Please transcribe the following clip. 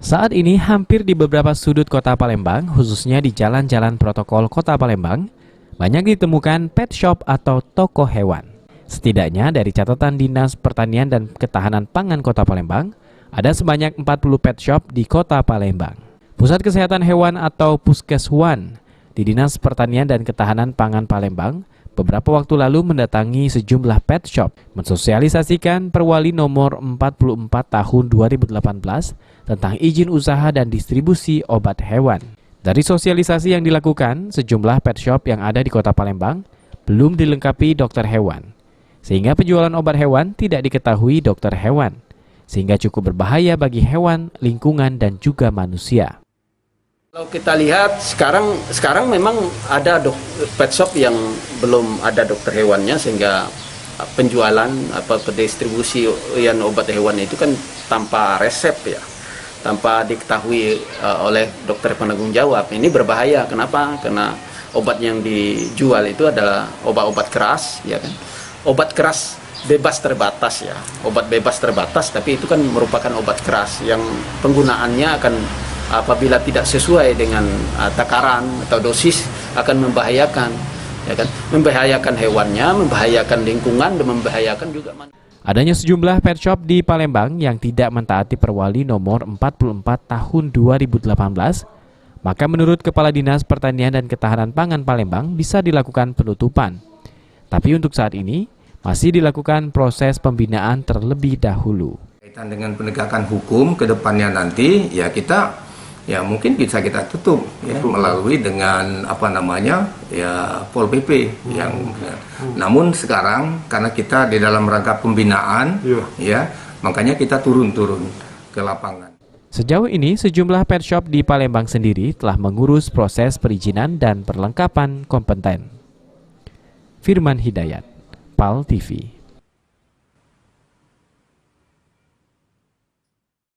Saat ini hampir di beberapa sudut kota Palembang, khususnya di jalan-jalan protokol kota Palembang, banyak ditemukan pet shop atau toko hewan. Setidaknya dari catatan Dinas Pertanian dan Ketahanan Pangan Kota Palembang, ada sebanyak 40 pet shop di Kota Palembang. Pusat Kesehatan Hewan atau Puskeswan di Dinas Pertanian dan Ketahanan Pangan Palembang beberapa waktu lalu mendatangi sejumlah pet shop mensosialisasikan Perwali nomor 44 tahun 2018 tentang izin usaha dan distribusi obat hewan. Dari sosialisasi yang dilakukan, sejumlah pet shop yang ada di Kota Palembang belum dilengkapi dokter hewan, sehingga penjualan obat hewan tidak diketahui dokter hewan, sehingga cukup berbahaya bagi hewan, lingkungan, dan juga manusia. Kalau kita lihat sekarang memang ada pet shop yang belum ada dokter hewannya, sehingga penjualan pendistribusian obat hewan itu kan tanpa resep ya, tanpa diketahui oleh dokter penanggung jawab. Ini berbahaya. Kenapa? Karena obat yang dijual itu adalah obat-obat keras, ya kan? Obat keras bebas terbatas ya, obat bebas terbatas, tapi itu kan merupakan obat keras yang penggunaannya akan apabila tidak sesuai dengan takaran atau dosis akan membahayakan, ya kan? Membahayakan hewannya, membahayakan lingkungan, dan membahayakan juga manusia. Adanya sejumlah pet shop di Palembang yang tidak mentaati Perwali nomor 44 tahun 2018, maka menurut Kepala Dinas Pertanian dan Ketahanan Pangan Palembang bisa dilakukan penutupan. Tapi untuk saat ini masih dilakukan proses pembinaan terlebih dahulu. Kaitan dengan penegakan hukum ke depannya nanti ya mungkin bisa kita tutup ya melalui dengan Pol PP namun sekarang karena kita di dalam rangka pembinaan makanya kita turun ke lapangan. Sejauh ini sejumlah pet shop di Palembang sendiri telah mengurus proses perizinan dan perlengkapan kompeten. Firman Hidayat, PAL TV.